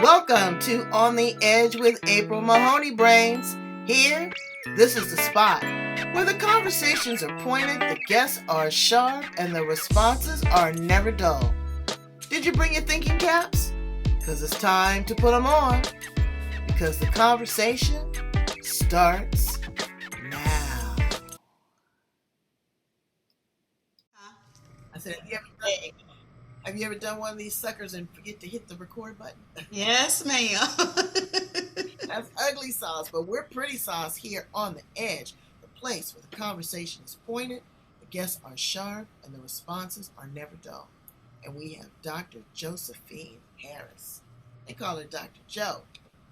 Welcome to On the Edge with April Mahoney Brains. Here, this is the spot where the conversations are pointed, the guests are sharp, and the responses are never dull. Did you bring your thinking caps? Because it's time to put them on. Because the conversation starts now. I said, have you ever done one of these suckers and forget to hit the record button? Yes, ma'am. That's ugly sauce, but we're pretty sauce here on the edge, the place where the conversation is pointed, the guests are sharp, and the responses are never dull. And we have Dr. Josephine Harris. They call her Dr.Jo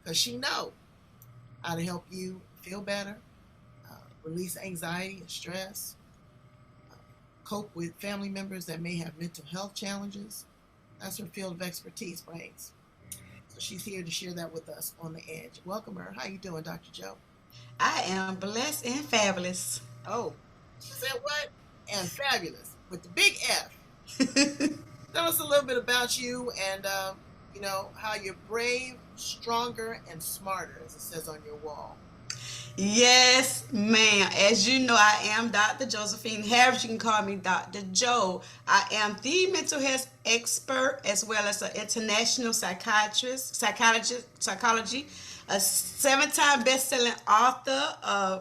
because she knows how to help you feel better, release anxiety and stress, cope with family members that may have mental health challenges. That's her field of expertise, brains. So she's here to share that with us on the edge. Welcome her. How you doing, Dr. Jo? I am blessed and fabulous. Oh, she said what? And fabulous with the big F. Tell us a little bit about you and how you're brave, stronger, and smarter, as it says on your wall. Yes, ma'am. As you know, I am Dr. Josephine Harris. You can call me Dr. Jo. I am the mental health expert as well as an international psychology, a 7-time best-selling author. I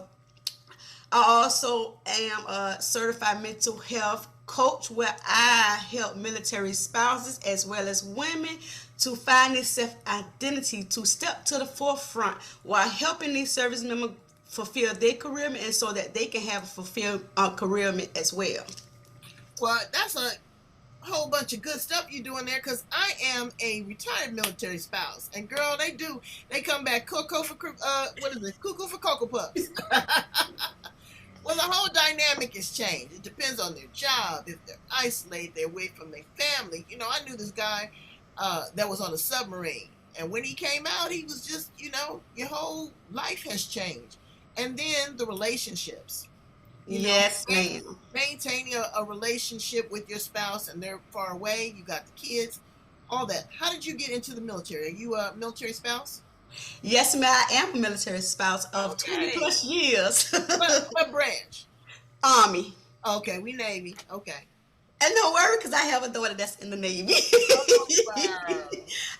also am a certified mental health coach where I help military spouses as well as women to find their self-identity, to step to the forefront while helping these service members fulfill their career and so that they can have a fulfilled career as well. Well, that's a whole bunch of good stuff you're doing there because I am a retired military spouse. And girl, they come back cuckoo for Cocoa Puffs. Well, the whole dynamic has changed. It depends on their job. If they're isolated, they're away from their family. I knew this guy that was on a submarine. And when he came out, he was just, your whole life has changed. And then the relationships. Yes, ma'am. Maintaining a relationship with your spouse and they're far away. You got the kids, all that. How did you get into the military? Are you a military spouse? Yes, ma'am. I am a military spouse of 20 plus years. What branch? Army. Okay, we Navy. Okay. And don't worry, because I have a daughter that's in the Navy. Oh, wow.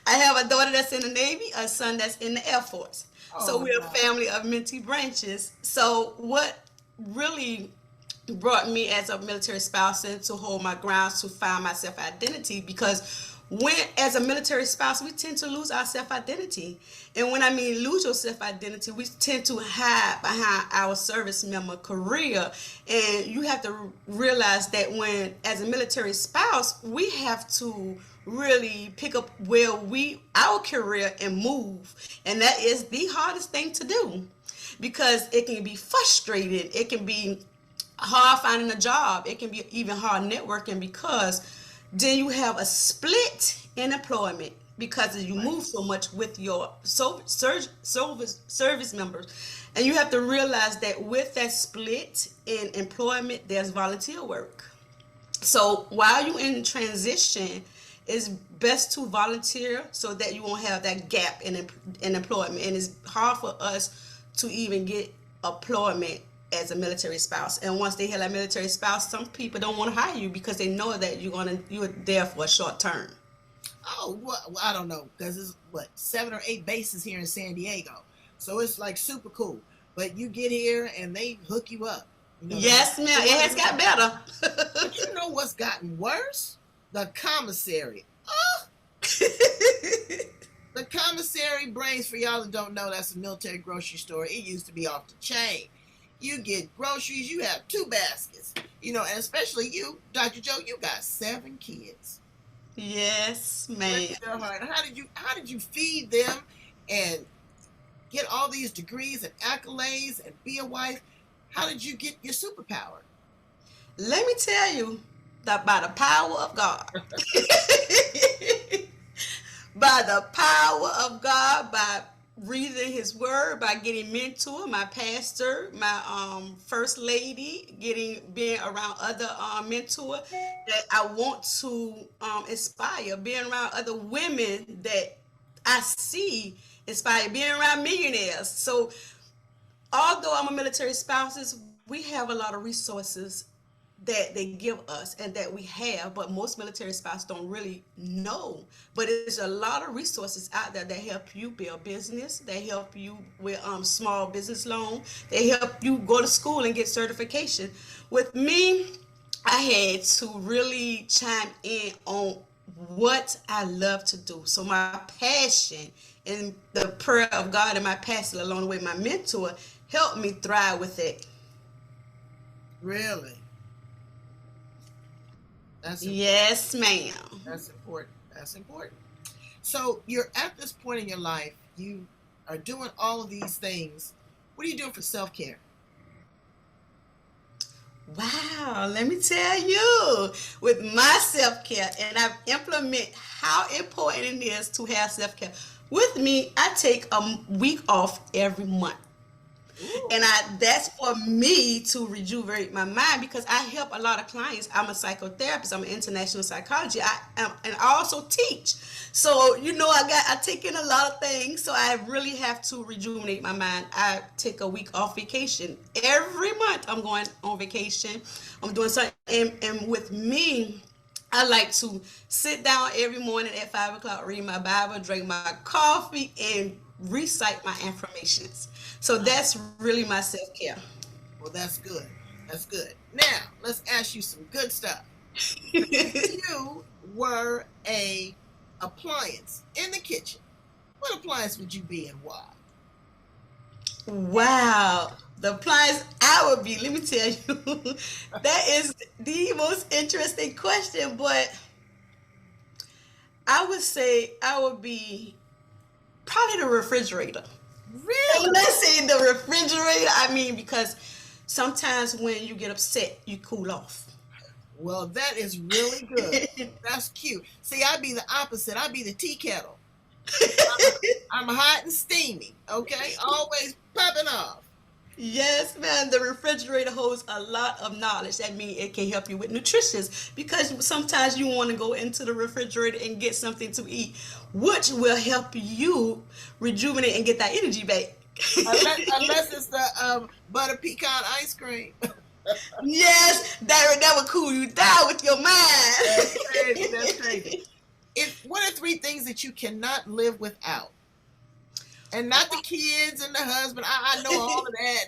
I have a daughter that's in the Navy, a son that's in the Air Force. So we're a family of many branches. So what really brought me as a military spouse and to hold my grounds to find my self-identity, because when as a military spouse we tend to lose our self-identity, and when I mean lose your self-identity, we tend to hide behind our service member career. And you have to realize that when as a military spouse we have to really pick up where our career and move, and that is the hardest thing to do because it can be frustrating, it can be hard finding a job, it can be even hard networking because then you have a split in employment because you move so much with your service members. And you have to realize that with that split in employment, there's volunteer work. So while you're in transition, it's best to volunteer so that you won't have that gap in employment. And it's hard for us to even get employment as a military spouse. And once they have a military spouse, some people don't want to hire you because they know that you're there for a short term. Oh, well, I don't know, because it's 7 or 8 bases here in San Diego, so it's like super cool. But you get here and they hook you up. Yes, ma'am. It has got better. But you know what's gotten worse? The commissary. Oh. The commissary, brains, for y'all that don't know, that's a military grocery store. It used to be off the chain. You get groceries, you have 2 baskets. And especially you, Dr. Jo, you got 7 kids. Yes, ma'am. How did you feed them and get all these degrees and accolades and be a wife? How did you get your superpower? Let me tell you by the power of God. By the power of God, by reading his word, by getting mentored, my pastor, my first lady, being around other mentors that I want to inspire, being around other women that I see inspired being around millionaires. So although I'm a military spouse, we have a lot of resources that they give us and that we have, but most military spouses don't really know. But there's a lot of resources out there that help you build business, they help you with small business loan, they help you go to school and get certification. With me, I had to really chime in on what I love to do. So my passion and the prayer of God and my pastor along the way, my mentor, helped me thrive with it. Really? That's important. Yes, ma'am. That's important. That's important. So you're at this point in your life, you are doing all of these things. What are you doing for self-care? Wow, let me tell you, with my self-care, and I've implemented how important it is to have self-care. With me, I take a week off every month. Ooh. And that's for me to rejuvenate my mind because I help a lot of clients. I'm a psychotherapist. I'm an international psychologist. And I also teach. So, I take in a lot of things. So I really have to rejuvenate my mind. I take a week off vacation. Every month I'm going on vacation. I'm doing something. And with me, I like to sit down every morning at 5 o'clock, read my Bible, drink my coffee, and recite my affirmations. So that's really my self-care. Well, that's good. That's good. Now, let's ask you some good stuff. If you were a appliance in the kitchen, what appliance would you be and why? Wow. The appliance I would be, let me tell you, that is the most interesting question, but I would say I would be probably the refrigerator. Really? And let's say the refrigerator, because sometimes when you get upset, you cool off. Well, that is really good. That's cute. See, I'd be the opposite. I'd be the tea kettle. I'm hot and steamy, okay? Always popping off. Yes, man. The refrigerator holds a lot of knowledge. That means it can help you with nutrition because sometimes you want to go into the refrigerator and get something to eat, which will help you rejuvenate and get that energy back. unless it's the butter pecan ice cream. Yes, that will cool you down with your mind. That's crazy. That's crazy. What are 3 things that you cannot live without? And not the kids and the husband. I know all of that.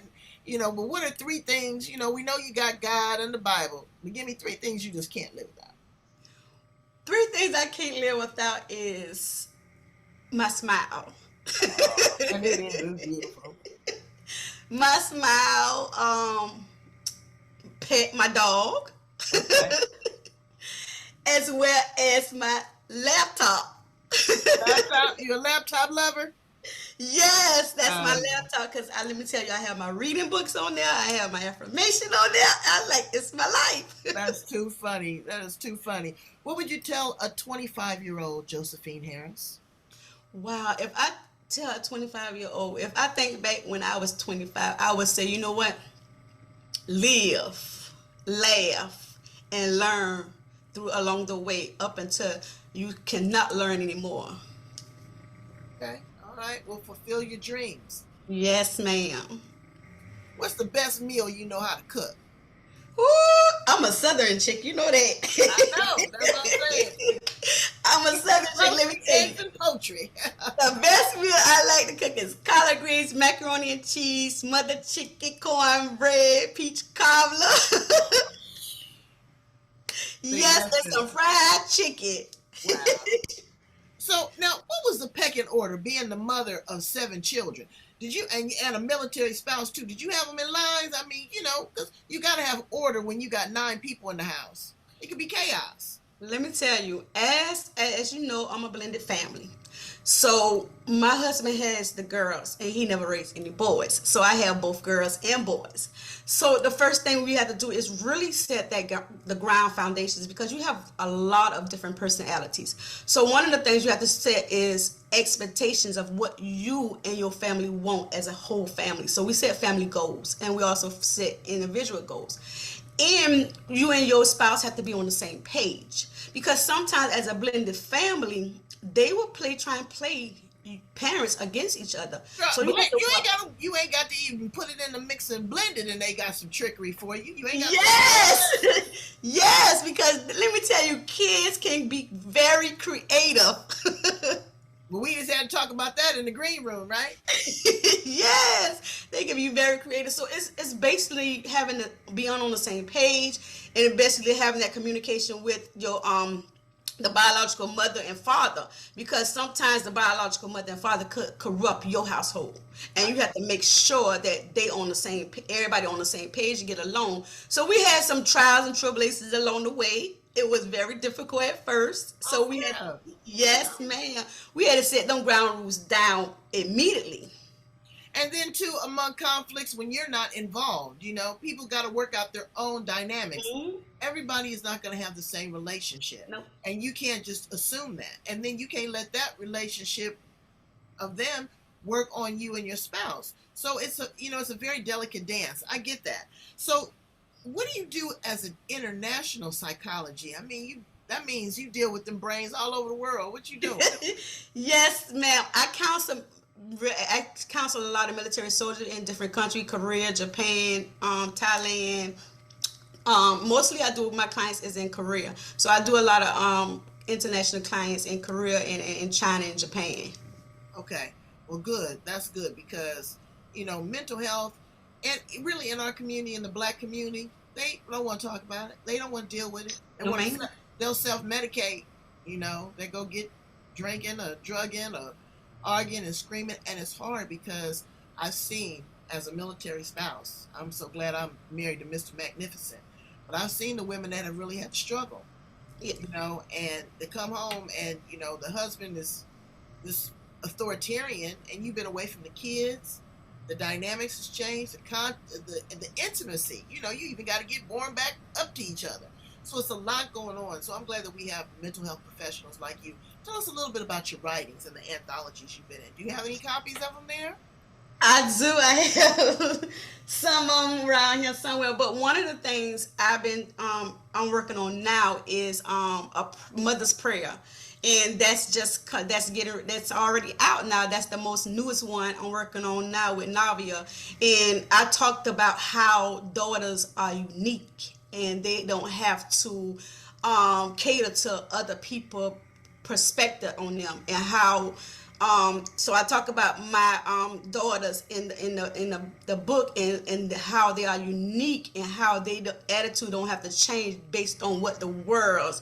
But what are 3 things? We know you got God and the Bible. But give me 3 things you just can't live without. 3 things I can't live without is my smile. And it is beautiful. My smile, pet my dog, Okay. as well as my laptop. You a laptop lover? Yes, that's my laptop because let me tell you, I have my reading books on there. I have my affirmation on there. It's my life. That's too funny. That is too funny. What would you tell a 25-year-old Josephine Harris? Wow, if I tell a 25-year-old, if I think back when I was 25, I would say, you know what? Live, laugh, and learn along the way up until you cannot learn anymore. Okay. All right. Well, fulfill your dreams. Yes, ma'am. What's the best meal you know how to cook? Ooh, I'm a Southern chick, you know that. I know. That's what I'm saying. I'm a Southern chick, let me tell you. Eggs and poultry. The best meal I like to cook is collard greens, macaroni and cheese, smothered chicken, cornbread, peach cobbler. Yes, and some fried chicken. Wow. So now, what was the pecking order? Being the mother of 7 children, did you and a military spouse too? Did you have them in lines? Because you got to have order when you got 9 people in the house. It could be chaos. Let me tell you, as you know, I'm a blended family. So my husband has the girls, and he never raised any boys. So I have both girls and boys. So the first thing we have to do is really set the ground foundations because you have a lot of different personalities. So one of the things you have to set is expectations of what you and your family want as a whole family. So we set family goals, and we also set individual goals. And you and your spouse have to be on the same page because sometimes as a blended family, they will try and play parents against each other. So But you ain't got to even put it in the mix and blend it, and they got some trickery for you. You ain't got yes, yes, because let me tell you, kids can be very creative. Well, we just had to talk about that in the green room, right? Yes, they can be very creative. So it's basically having to be on the same page, and basically having that communication with your the biological mother and father, because sometimes the biological mother and father could corrupt your household, and you have to make sure that they on the same, everybody on the same page and get along. So we had some trials and tribulations along the way. It was very difficult at first. So we had, yes, ma'am, we had to set them ground rules down immediately. And then too, among conflicts, when you're not involved, people got to work out their own dynamics. Mhm. Everybody is not going to have the same relationship, Nope. and you can't just assume that. And then you can't let that relationship of them work on you and your spouse. So it's a very delicate dance. I get that. So what do you do as an international psychology? I mean, that means you deal with them brains all over the world. What you doing? Yes, ma'am. I counsel a lot of military soldiers in different countries: Korea, Japan, Thailand. Mostly I do, my clients is in Korea. So I do a lot of international clients in Korea and in China and Japan. Okay. Well, good. That's good because, mental health, and really in our community, in the Black community, they don't want to talk about it. They don't want to deal with it. They'll self-medicate. They go get drinking or drugging or arguing and screaming, and it's hard because I've seen, as a military spouse, I'm so glad I'm married to Mr. Magnificent, but I've seen the women that have really had to struggle, Yeah. And they come home and, the husband is this authoritarian, and you've been away from the kids. The dynamics has changed, the intimacy. You even got to get born back up to each other. So it's a lot going on. So I'm glad that we have mental health professionals like you. Tell us a little bit about your writings and the anthologies you've been in. Do you have any copies of them there? I do. I have some of them around here somewhere. But one of the things I'm working on now is a mother's prayer, and that's already out now. That's the most newest one I'm working on now with Navia, and I talked about how daughters are unique and they don't have to cater to other people perspective on them, and how so I talk about my daughters in the book, and how they are unique, and how the attitude don't have to change based on what the world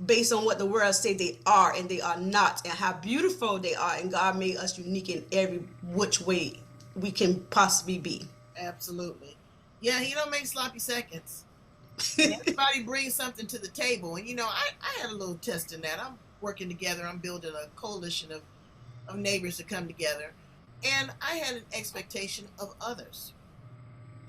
based on what the world say they are and they are not, and how beautiful they are, and God made us unique in every which way we can possibly be. Absolutely. Yeah, he don't make sloppy seconds. Everybody brings something to the table, and I had a little test in that. I'm working together. I'm building a coalition of neighbors to come together, and I had an expectation of others.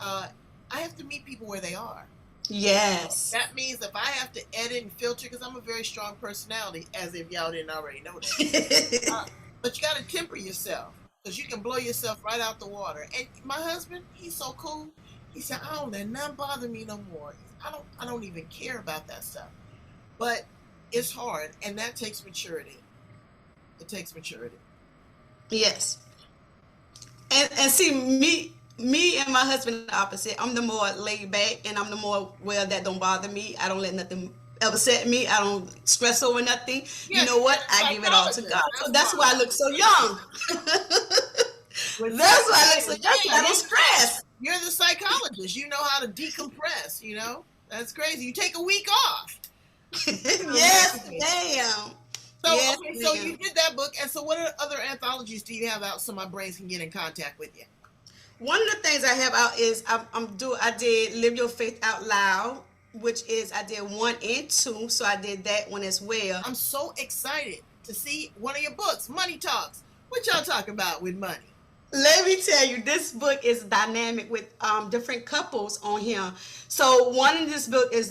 I have to meet people where they are. Yes. That means if I have to edit and filter, because I'm a very strong personality, as if y'all didn't already know that. But you got to temper yourself, because you can blow yourself right out the water. And my husband, he's so cool. He said, "I don't let nothing bother me no more. I don't even care about that stuff." But it's hard, and that takes maturity. It takes maturity. Yes. And see, me and my husband are the opposite. I'm the more laid back, and I'm the more, well, that don't bother me. I don't let nothing upset me. I don't stress over nothing. You know what? I give it all to God. So that's why I look so young. That's why I look so young. I don't stress. You're the psychologist. You know how to decompress. That's crazy. You take a week off. Yes, ma'am. So, yes, okay, so you did that book, and so what other anthologies do you have out so my brains can get in contact with you? One of the things I have out is I did Live Your Faith Out Loud, which is I did 1 and 2, so I did that one as well. I'm so excited to see one of your books, Money Talks. What y'all talk about with money? Let me tell you, this book is dynamic with different couples on here. So one in this book is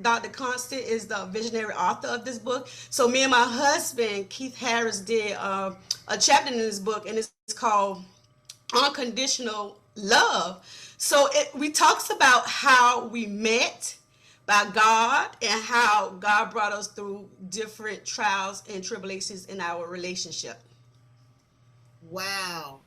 Dr. Constant is the visionary author of this book. So me and my husband, Keith Harris, did a chapter in this book, and it's called Unconditional Love. So we talks about how we met, by God and how God brought us through different trials and tribulations in our relationship. Wow,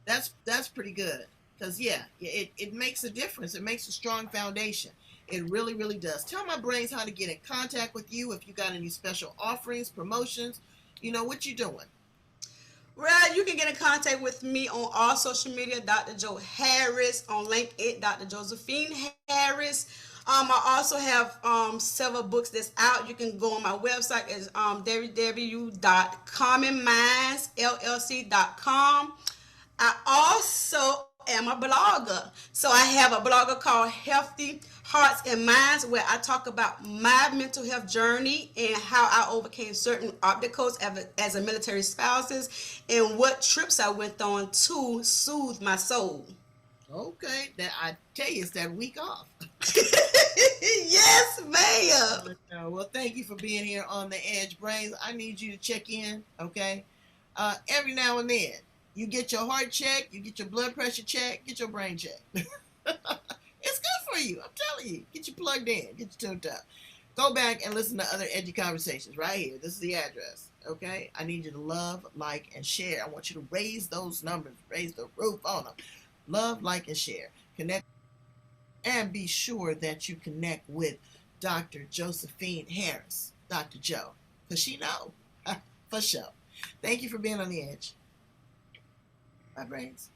that's pretty good. Because yeah, it makes a difference. It makes a strong foundation. It really, really does. Tell my brains how to get in contact with you if you got any special offerings, promotions. You know what you doing. Well, you can get in contact with me on all social media, Dr.Jo Harris, on LinkedIn, Dr. Josephine Harris. I also have several books that's out. You can go on my website is www.commonmindsllc.com. I also am a blogger. So I have a blogger called Healthy Hearts and Minds where I talk about my mental health journey and how I overcame certain obstacles as a military spouse and what trips I went on to soothe my soul. Okay, that I tell you, it's that week off. Yes, ma'am. Well, thank you for being here on the Edge Brains. I need you to check in, okay? Every now and then, you get your heart checked, you get your blood pressure checked, get your brain checked. It's good for you. I'm telling you. Get you plugged in. Get you tuned up. Go back and listen to other edgy conversations right here. This is the address. Okay? I need you to love, like, and share. I want you to raise those numbers. Raise the roof on them. Love, like, and share. Connect. And be sure that you connect with Dr. Josephine Harris. Dr. Jo. Because she know. For sure. Thank you for being on the edge. Bye, brains.